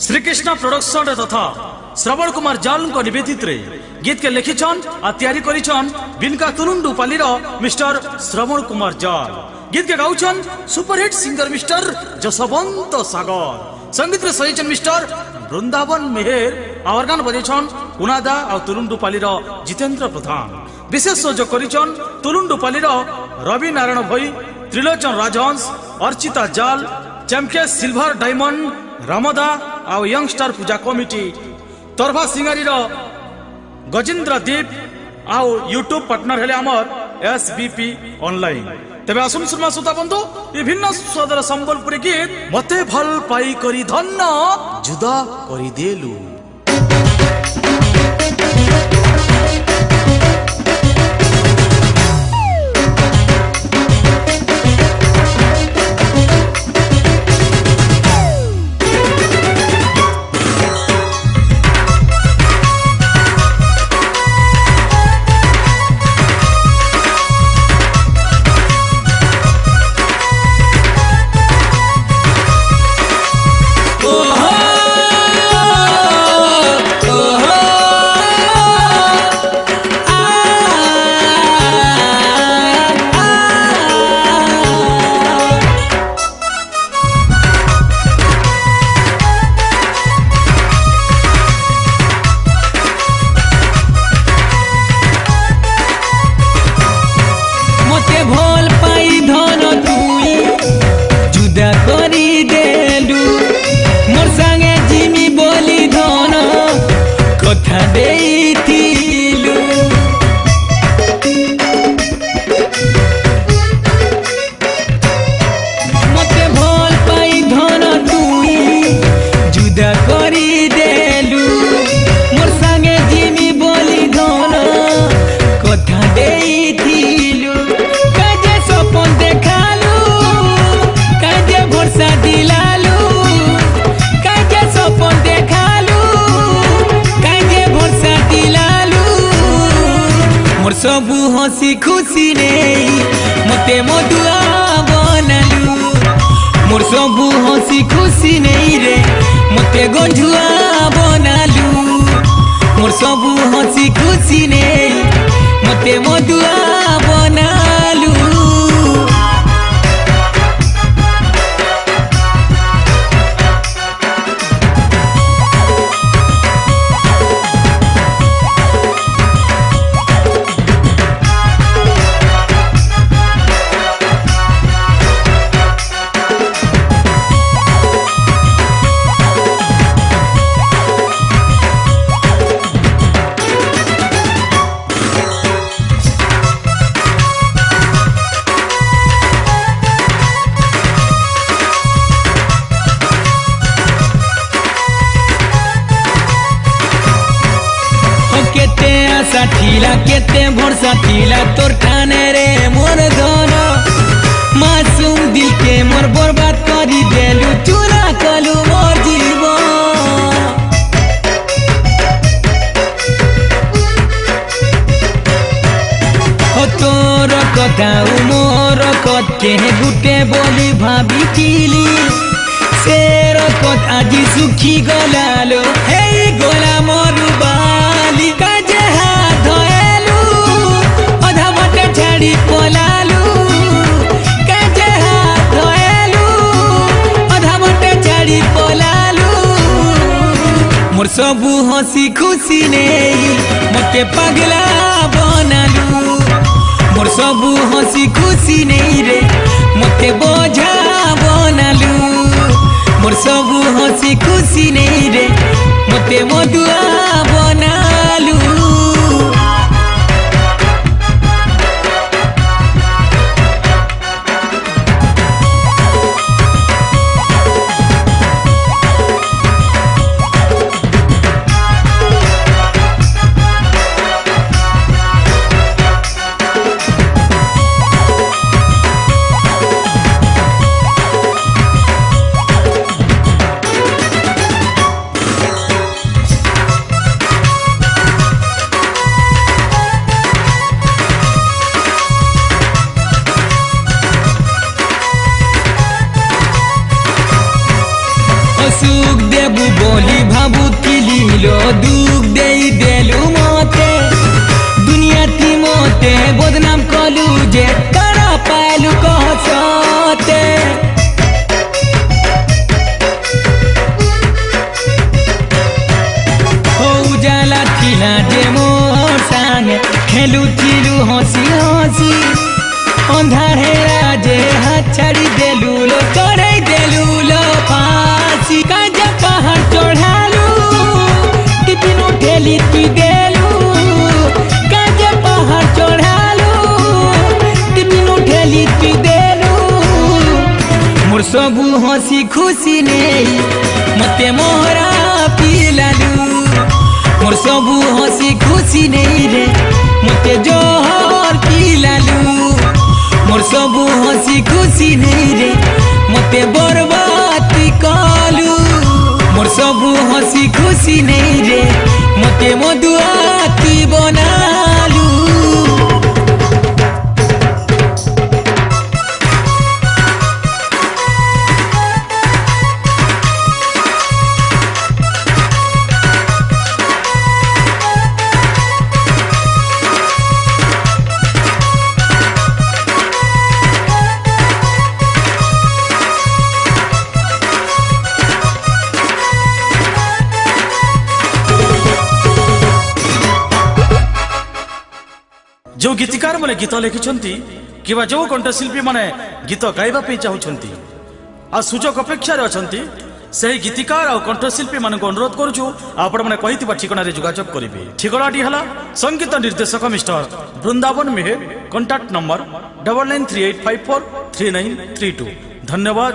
Shrikrishna production तथा श्रवण कुमार जाल निवेदित रे गीत के लिखिछन आ तैयारी करिछन बिनका तुलुंडुपाली मिस्टर श्रवण कुमार जाल। गीत के गाउछन सुपरहिट सिंगर मिस्टर जसवंत सागर। संगीत रे सहिछन मिस्टर वृंदावन मेहर। ऑर्गन बजेछन कुनादा आ तुलुंडुपाली जितेंद्र प्रधान। विशेष सहयोग करिछन तुलुंडुपाली रवि नारायण भई, त्रिलोचन राजहंस, अर्चिता जाल, चैंपियन सिल्वर डायमंड रामदा आउ यंग स्टार पूजा कमिटी, तरभा सिंगारी गजेंद्र दीप आउ यूट्यूब पार्टनर हेले आमर एसबीपी ऑनलाइन। तेबे आसुन सुनमा सुता बंधु विभिन्न स्वादर संबलपुरी गीत मते भल पाई करी धन्य जुदा करी देलु। सबु हसी खुशी नहीं मते मधुआ बनालू। मोर सबु हसी खुशी नहीं रे मते गंझुआ बनालू। मोर सबु हसी खुशी नहीं मते मधुआ बनालू। थिला केते भरसा थिला तोर ठाने रे मोर धन मासूम दिल के मोर बर्बाद करी देलु। चुरा कलु मोर जीवन हो तोर कथा मोर कथ के गुटे बोली भाभी चिली शेर कथ आज सुखी गलालो हे गोला मोर बाली काजे पलालू काजे हाथ धोएलू अधा मटे छाड़ी पलालू। मोर सबु हसी खुशी नहीं मते पगला बनालू। मोर सबु हसी खुशी नहीं रे मते बोझा बनालू। मोर सबु हसी खुशी नहीं रे मते मधुआ बनालू। देबु बोली भाबुथिली लो दुख देई देलु मते दुनिया ती मते बदनाम कलु जे करा पालु कहते उजाला थिला जे मोर संगे खेलुथिलु हंसी हंसी अंधारे राजे हाथ छाड़ी देलु लो करे देलु लो फांसी काजा पहाड़ चढ़ालू टिफिन उठेली तू देलू काजा पहाड़ चढ़ालू टिफिन उठेली तू देलू मोर सबू हंसी खुशी नहीं मते मोहरा पिलालू मोर सबू हंसी खुशी नहीं रे मते जोहर पिलालू मोर सबू हंसी खुशी नहीं रे मते बर्बादी कलू मोर सबू हंसी खुशी नहीं रे मते मधुआती बनालू जो गीतिकार माने गीत लिखिछंती किबा जो कंठशिल्पी माने गीत गाइबा पे चाहुछंती आ सुजोग अपेक्षा रे अछंती सही गीतिकार आ कंठशिल्पी मान को अनुरोध करूछु आपण माने कहितबा ठिकाना रे जोगाजोग करिवे ठिकानाटी हला संगीत निर्देशक मिस्टर वृंदावन मेहर कांटेक्ट नंबर 9938543932 धन्यवाद।